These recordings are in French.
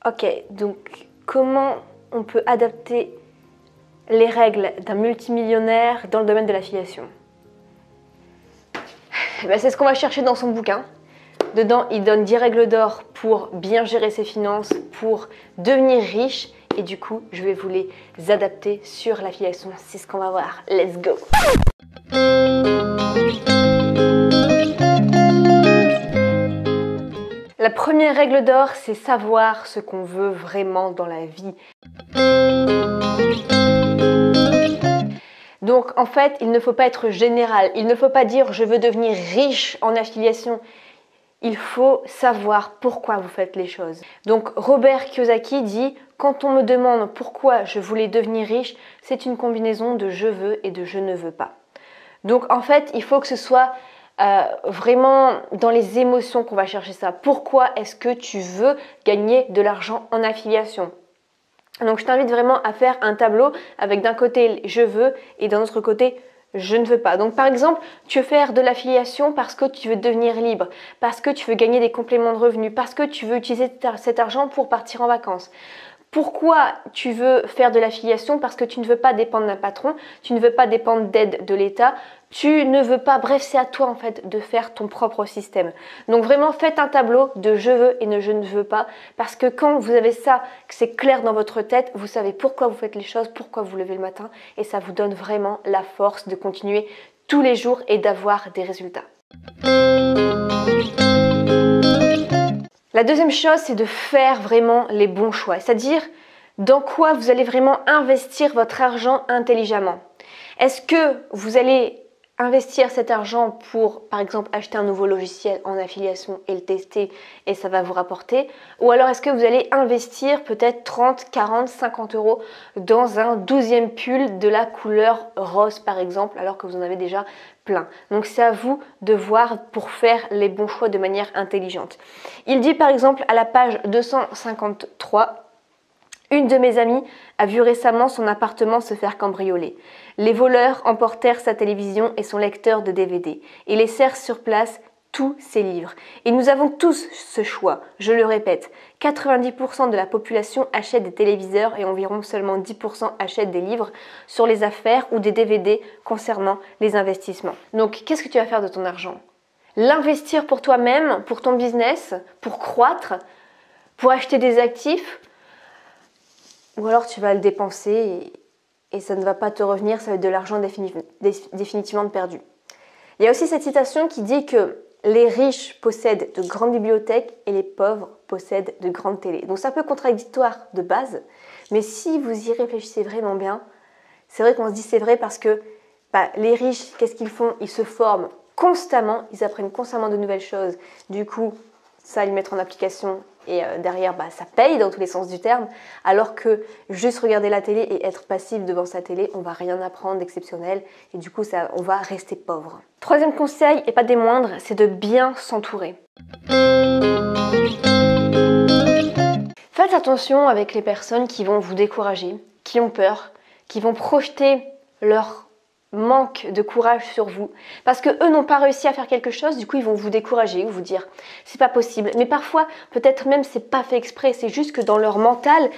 Ok, donc comment on peut adapter les règles d'un multimillionnaire dans le domaine de l'affiliation? C'est ce qu'on va chercher dans son bouquin. Dedans, il donne 10 règles d'or pour bien gérer ses finances, pour devenir riche. Et du coup, je vais vous les adapter sur l'affiliation. C'est ce qu'on va voir. Let's go! La première règle d'or, c'est savoir ce qu'on veut vraiment dans la vie. Donc en fait, il ne faut pas être général. Il ne faut pas dire « je veux devenir riche en affiliation ». Il faut savoir pourquoi vous faites les choses. Donc Robert Kiyosaki dit « quand on me demande pourquoi je voulais devenir riche, c'est une combinaison de je veux et de je ne veux pas ». Donc en fait, il faut que ce soit vraiment dans les émotions qu'on va chercher ça. Pourquoi est-ce que tu veux gagner de l'argent en affiliation? Donc je t'invite vraiment à faire un tableau avec d'un côté je veux et d'un autre côté je ne veux pas. Donc par exemple, tu veux faire de l'affiliation parce que tu veux devenir libre, parce que tu veux gagner des compléments de revenus, parce que tu veux utiliser cet argent pour partir en vacances. Pourquoi tu veux faire de l'affiliation? Parce que tu ne veux pas dépendre d'un patron, tu ne veux pas dépendre d'aide de l'État, tu ne veux pas, bref, c'est à toi en fait de faire ton propre système. Donc vraiment, faites un tableau de je veux et de je ne veux pas, parce que quand vous avez ça, que c'est clair dans votre tête, vous savez pourquoi vous faites les choses, pourquoi vous levez le matin, et ça vous donne vraiment la force de continuer tous les jours et d'avoir des résultats. La deuxième chose, c'est de faire vraiment les bons choix, c'est-à-dire dans quoi vous allez vraiment investir votre argent intelligemment. Est-ce que vous allez investir cet argent pour, par exemple, acheter un nouveau logiciel en affiliation et le tester et ça va vous rapporter? Ou alors est-ce que vous allez investir peut-être 30, 40, 50 euros dans un 12e pull de la couleur rose par exemple, alors que vous en avez déjà plein? Donc c'est à vous de voir pour faire les bons choix de manière intelligente. Il dit par exemple à la page 253, une de mes amies a vu récemment son appartement se faire cambrioler. Les voleurs emportèrent sa télévision et son lecteur de DVD et laissèrent sur place tous ses livres. Et nous avons tous ce choix, je le répète. 90% de la population achète des téléviseurs et environ seulement 10% achètent des livres sur les affaires ou des DVD concernant les investissements. Donc, qu'est-ce que tu vas faire de ton argent? L'investir pour toi-même, pour ton business, pour croître, pour acheter des actifs? Ou alors tu vas le dépenser et ça ne va pas te revenir, ça va être de l'argent définitivement perdu. Il y a aussi cette citation qui dit que les riches possèdent de grandes bibliothèques et les pauvres possèdent de grandes télés. Donc c'est un peu contradictoire de base, mais si vous y réfléchissez vraiment bien, c'est vrai qu'on se dit c'est vrai parce que les riches, qu'est-ce qu'ils font? Ils se forment constamment, ils apprennent constamment de nouvelles choses. Du coup, ça, ils mettent en application et derrière, ça paye dans tous les sens du terme. Alors que juste regarder la télé et être passif devant sa télé, on va rien apprendre d'exceptionnel et du coup, on va rester pauvre. Troisième conseil, et pas des moindres, c'est de bien s'entourer. Faites attention avec les personnes qui vont vous décourager, qui ont peur, qui vont projeter leur manque de courage sur vous parce que eux n'ont pas réussi à faire quelque chose, du coup ils vont vous décourager ou vous dire c'est pas possible, mais parfois peut-être même c'est pas fait exprès, c'est juste que dans leur mental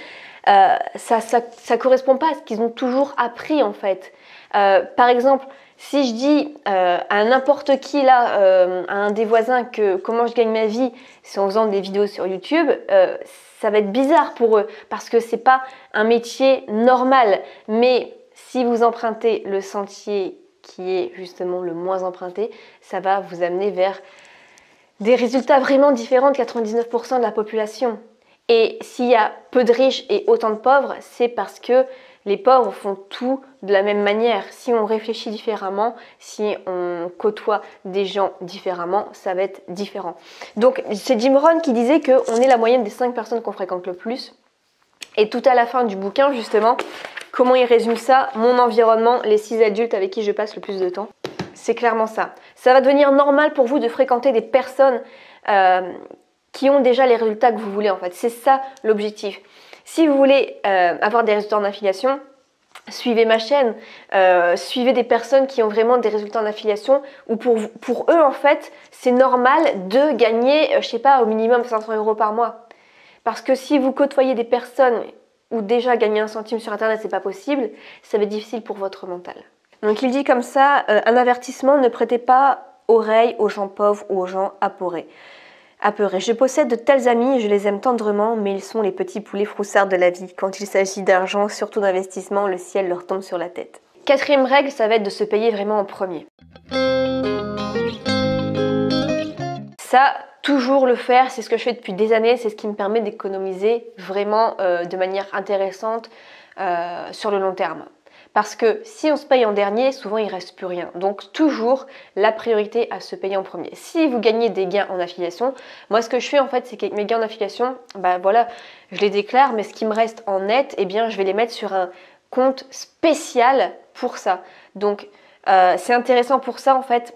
ça correspond pas à ce qu'ils ont toujours appris en fait. Par exemple, si je dis à n'importe qui là, à un des voisins que comment je gagne ma vie c'est en faisant des vidéos sur YouTube, ça va être bizarre pour eux parce que c'est pas un métier normal, mais si vous empruntez le sentier qui est justement le moins emprunté, ça va vous amener vers des résultats vraiment différents de 99% de la population. Et s'il y a peu de riches et autant de pauvres, c'est parce que les pauvres font tout de la même manière. Si on réfléchit différemment, si on côtoie des gens différemment, ça va être différent. Donc c'est Jim Rohn qui disait qu'on est la moyenne des 5 personnes qu'on fréquente le plus. Et tout à la fin du bouquin, justement, comment il résume ça? Mon environnement, les 6 adultes avec qui je passe le plus de temps. C'est clairement ça. Ça va devenir normal pour vous de fréquenter des personnes qui ont déjà les résultats que vous voulez en fait. C'est ça l'objectif. Si vous voulez avoir des résultats en affiliation, suivez ma chaîne, suivez des personnes qui ont vraiment des résultats en affiliation ou pour eux en fait, c'est normal de gagner, je sais pas, au minimum 500 € par mois. Parce que si vous côtoyez des personnes où déjà gagner 1 centime sur internet c'est pas possible, ça va être difficile pour votre mental. Donc il dit comme ça, un avertissement, ne prêtez pas oreille aux gens pauvres ou aux gens apeurés. Je possède de tels amis, je les aime tendrement, mais ils sont les petits poulets froussards de la vie. Quand il s'agit d'argent, surtout d'investissement, le ciel leur tombe sur la tête. 4e règle, ça va être de se payer vraiment en premier. Ça, toujours le faire, c'est ce que je fais depuis des années, c'est ce qui me permet d'économiser vraiment de manière intéressante sur le long terme. Parce que si on se paye en dernier, souvent il ne reste plus rien. Donc toujours la priorité à se payer en premier. Si vous gagnez des gains en affiliation, moi ce que je fais en fait, c'est que mes gains en affiliation, bah voilà, je les déclare, mais ce qui me reste en net, eh bien je vais les mettre sur un compte spécial pour ça. Donc c'est intéressant pour ça en fait,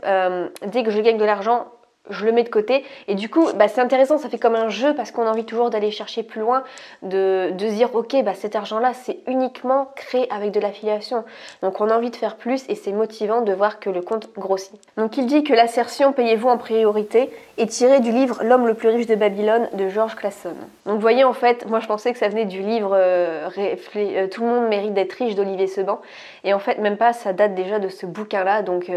dès que je gagne de l'argent, je le mets de côté et du coup bah, c'est intéressant, ça fait comme un jeu parce qu'on a envie toujours d'aller chercher plus loin, de se dire ok bah, cet argent là c'est uniquement créé avec de l'affiliation, donc on a envie de faire plus et c'est motivant de voir que le compte grossit. Donc il dit que l'assertion payez-vous en priorité est tirée du livre L'homme le plus riche de Babylone de George Clason. Donc vous voyez en fait, moi je pensais que ça venait du livre Tout le monde mérite d'être riche d'Olivier Seban et en fait même pas, ça date déjà de ce bouquin là, donc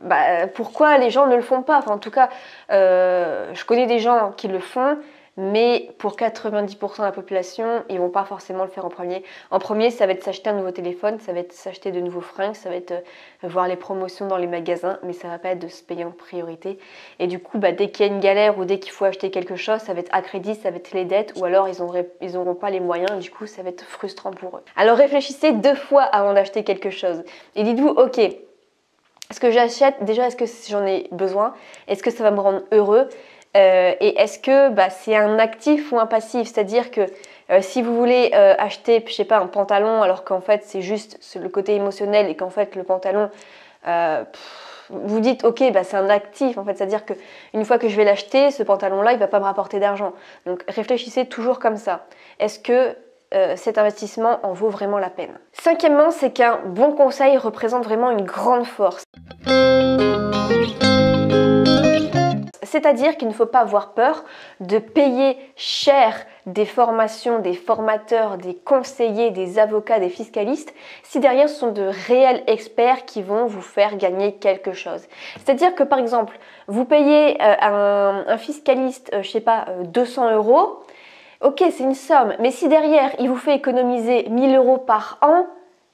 bah, pourquoi les gens ne le font pas, enfin en tout cas je connais des gens qui le font, mais pour 90% de la population, ils vont pas forcément le faire en premier. En premier, ça va être s'acheter un nouveau téléphone, ça va être s'acheter de nouveaux fringues, ça va être voir les promotions dans les magasins, mais ça va pas être de se payer en priorité. Et du coup, bah, dès qu'il y a une galère ou dès qu'il faut acheter quelque chose, ça va être à crédit, ça va être les dettes, ou alors ils n'auront pas les moyens, du coup, ça va être frustrant pour eux. Alors réfléchissez 2 fois avant d'acheter quelque chose. Et dites-vous, ok, est-ce que j'achète, déjà est-ce que j'en ai besoin? Est-ce que ça va me rendre heureux? Et est-ce que bah, c'est un actif ou un passif? C'est-à-dire que si vous voulez acheter, je sais pas, un pantalon alors qu'en fait c'est juste le côté émotionnel et qu'en fait le pantalon, vous dites ok bah, c'est un actif en fait, c'est-à-dire que une fois que je vais l'acheter, ce pantalon-là il va pas me rapporter d'argent. Donc réfléchissez toujours comme ça. Est-ce que cet investissement en vaut vraiment la peine? 5e, c'est qu'un bon conseil représente vraiment une grande force. C'est-à-dire qu'il ne faut pas avoir peur de payer cher des formations, des formateurs, des conseillers, des avocats, des fiscalistes, si derrière ce sont de réels experts qui vont vous faire gagner quelque chose. C'est-à-dire que par exemple, vous payez un fiscaliste, je sais pas, 200 €, ok, c'est une somme, mais si derrière il vous fait économiser 1 000 € par an,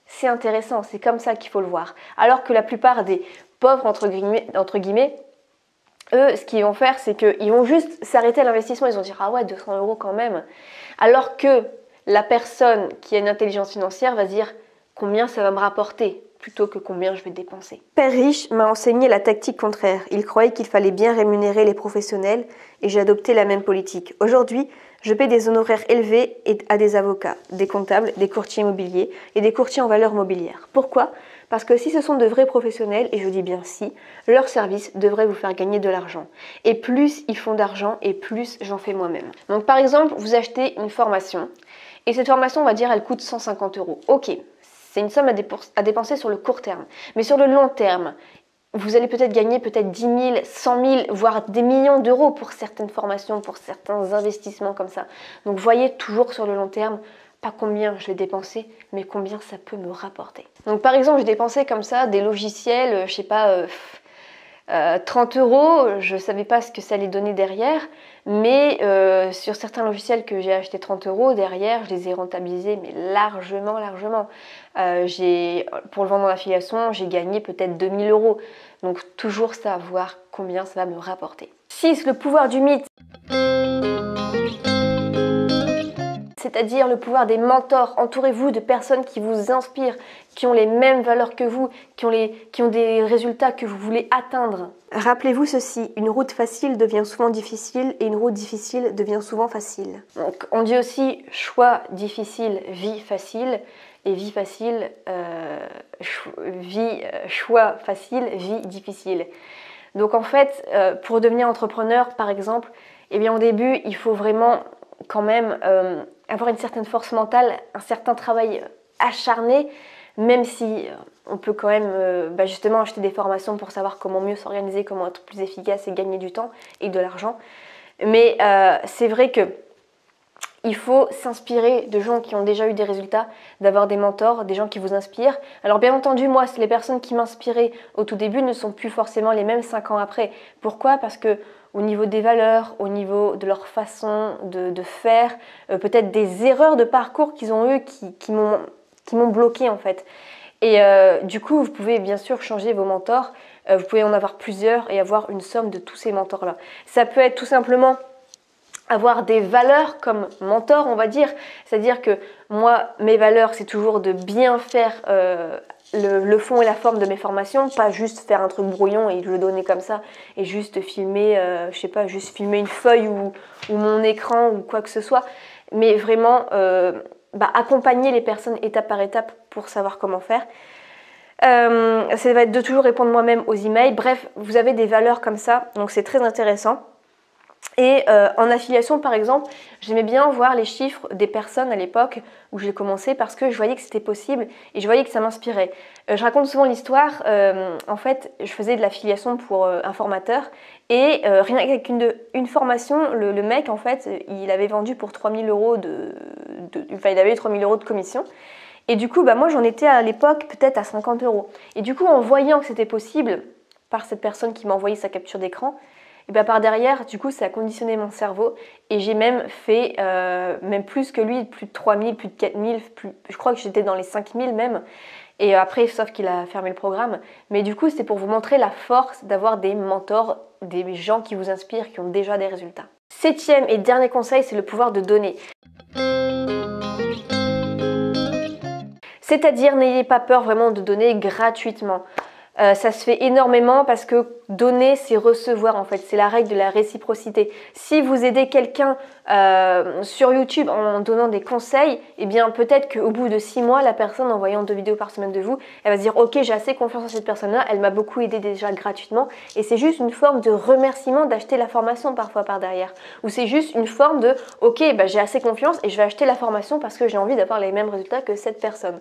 c'est intéressant, c'est comme ça qu'il faut le voir. Alors que la plupart des pauvres, entre guillemets, eux, ce qu'ils vont faire, c'est qu'ils vont juste s'arrêter à l'investissement. Ils vont dire « Ah ouais, 200 € quand même ». Alors que la personne qui a une intelligence financière va se dire « Combien ça va me rapporter ?» plutôt que combien je vais dépenser. Père riche m'a enseigné la tactique contraire. Il croyait qu'il fallait bien rémunérer les professionnels et j'ai adopté la même politique. Aujourd'hui, je paie des honoraires élevés à des avocats, des comptables, des courtiers immobiliers et des courtiers en valeurs mobilières. Pourquoi ? Parce que si ce sont de vrais professionnels, et je dis bien si, leur service devrait vous faire gagner de l'argent. Et plus ils font d'argent, et plus j'en fais moi-même. Donc par exemple, vous achetez une formation, et cette formation, on va dire, elle coûte 150 €. Ok, c'est une somme à dépenser sur le court terme. Mais sur le long terme, vous allez peut-être gagner peut-être 10 000, 100 000, voire des millions d'euros pour certaines formations, pour certains investissements comme ça. Donc voyez toujours sur le long terme, pas combien je vais dépenser, mais combien ça peut me rapporter. Donc par exemple, je dépensais comme ça des logiciels, je sais pas, 30 €, je savais pas ce que ça allait donner derrière, mais sur certains logiciels que j'ai acheté 30 € derrière, je les ai rentabilisés mais largement. Pour le vendre en affiliation, j'ai gagné peut-être 2 000 €. Donc toujours savoir combien ça va me rapporter. 6. Le pouvoir du mythe. C'est-à-dire le pouvoir des mentors. Entourez-vous de personnes qui vous inspirent, qui ont les mêmes valeurs que vous, qui ont des résultats que vous voulez atteindre. Rappelez-vous ceci, une route facile devient souvent difficile et une route difficile devient souvent facile. Donc, on dit aussi choix difficile, vie facile, et vie facile, choix facile, vie difficile. Donc en fait, pour devenir entrepreneur par exemple, eh bien au début il faut vraiment quand même avoir une certaine force mentale, un certain travail acharné, même si on peut quand même justement acheter des formations pour savoir comment mieux s'organiser, comment être plus efficace et gagner du temps et de l'argent. Mais c'est vrai que Il faut s'inspirer de gens qui ont déjà eu des résultats, d'avoir des mentors, des gens qui vous inspirent. Alors bien entendu, moi, les personnes qui m'inspiraient au tout début ne sont plus forcément les mêmes 5 ans après. Pourquoi? Parce que au niveau des valeurs, au niveau de leur façon de faire, peut-être des erreurs de parcours qu'ils ont eues qui m'ont bloqué en fait. Et du coup, vous pouvez bien sûr changer vos mentors. Vous pouvez en avoir plusieurs et avoir une somme de tous ces mentors-là. Ça peut être tout simplement avoir des valeurs comme mentor, on va dire. C'est-à-dire que moi, mes valeurs, c'est toujours de bien faire le fond et la forme de mes formations, pas juste faire un truc brouillon et le donner comme ça, et juste filmer, je sais pas, juste filmer une feuille ou mon écran ou quoi que ce soit, mais vraiment accompagner les personnes étape par étape pour savoir comment faire. Ça va être de toujours répondre moi-même aux emails. Bref, vous avez des valeurs comme ça, donc c'est très intéressant. Et en affiliation par exemple, j'aimais bien voir les chiffres des personnes à l'époque où j'ai commencé parce que je voyais que c'était possible et je voyais que ça m'inspirait. Je raconte souvent l'histoire, en fait je faisais de l'affiliation pour un formateur et rien qu'avec une formation, le mec en fait il avait vendu pour 3000 €, enfin il avait eu 3000 € de commission. Et du coup moi j'en étais à l'époque peut-être à 50 €. Et du coup en voyant que c'était possible par cette personne qui m'a envoyé sa capture d'écran, et par derrière, du coup, ça a conditionné mon cerveau et j'ai même fait, même plus que lui, plus de 3000, plus de 4000, je crois que j'étais dans les 5000 même. Et après, sauf qu'il a fermé le programme. Mais du coup, c'est pour vous montrer la force d'avoir des mentors, des gens qui vous inspirent, qui ont déjà des résultats. 7e et dernier conseil, c'est le pouvoir de donner. C'est-à-dire, n'ayez pas peur vraiment de donner gratuitement. Ça se fait énormément parce que donner, c'est recevoir en fait. C'est la règle de la réciprocité. Si vous aidez quelqu'un sur YouTube en donnant des conseils, eh bien peut-être qu'au bout de 6 mois, la personne en voyant 2 vidéos par semaine de vous, elle va se dire ok, j'ai assez confiance en cette personne-là, elle m'a beaucoup aidé déjà gratuitement. Et c'est juste une forme de remerciement d'acheter la formation parfois par derrière. Ou c'est juste une forme de ok, j'ai assez confiance et je vais acheter la formation parce que j'ai envie d'avoir les mêmes résultats que cette personne.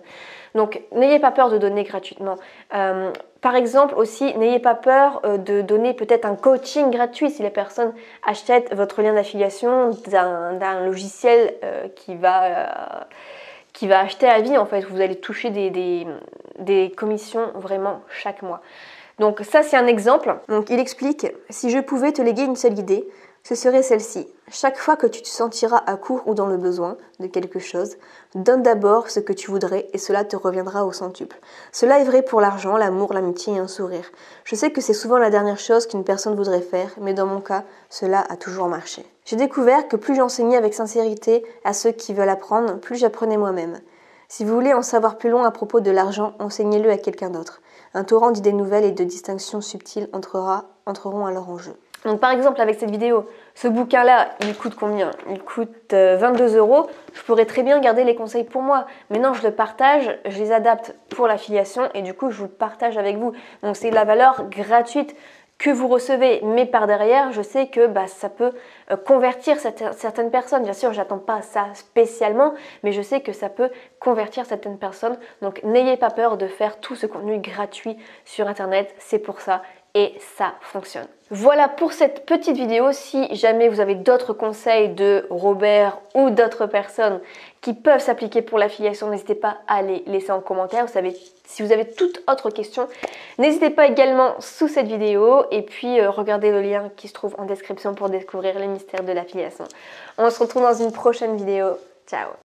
Donc n'ayez pas peur de donner gratuitement. Par exemple aussi, n'ayez pas peur de donner peut-être un coaching gratuit si la personne achète votre lien d'affiliation d'un logiciel qui va acheter à vie en fait. Vous allez toucher des commissions vraiment chaque mois. Donc ça c'est un exemple. Donc il explique, si je pouvais te léguer une seule idée, ce serait celle-ci. Chaque fois que tu te sentiras à court ou dans le besoin de quelque chose, donne d'abord ce que tu voudrais et cela te reviendra au centuple. Cela est vrai pour l'argent, l'amour, l'amitié et un sourire. Je sais que c'est souvent la dernière chose qu'une personne voudrait faire, mais dans mon cas, cela a toujours marché. J'ai découvert que plus j'enseignais avec sincérité à ceux qui veulent apprendre, plus j'apprenais moi-même. Si vous voulez en savoir plus long à propos de l'argent, enseignez-le à quelqu'un d'autre. Un torrent d'idées nouvelles et de distinctions subtiles entreront alors en jeu. Donc par exemple avec cette vidéo, ce bouquin-là, il coûte combien? Il coûte 22 €. Je pourrais très bien garder les conseils pour moi. Maintenant, je le partage, je les adapte pour l'affiliation et du coup, je vous le partage avec vous. Donc c'est de la valeur gratuite que vous recevez. Mais par derrière, je sais que ça peut convertir certaines personnes. Bien sûr, j'attends pas ça spécialement, mais je sais que ça peut convertir certaines personnes. Donc n'ayez pas peur de faire tout ce contenu gratuit sur Internet. C'est pour ça. Et ça fonctionne. Voilà pour cette petite vidéo. Si jamais vous avez d'autres conseils de Robert ou d'autres personnes qui peuvent s'appliquer pour l'affiliation, n'hésitez pas à les laisser en commentaire. Si vous avez toute autre question, n'hésitez pas également sous cette vidéo et puis regardez le lien qui se trouve en description pour découvrir les mystères de l'affiliation. On se retrouve dans une prochaine vidéo. Ciao!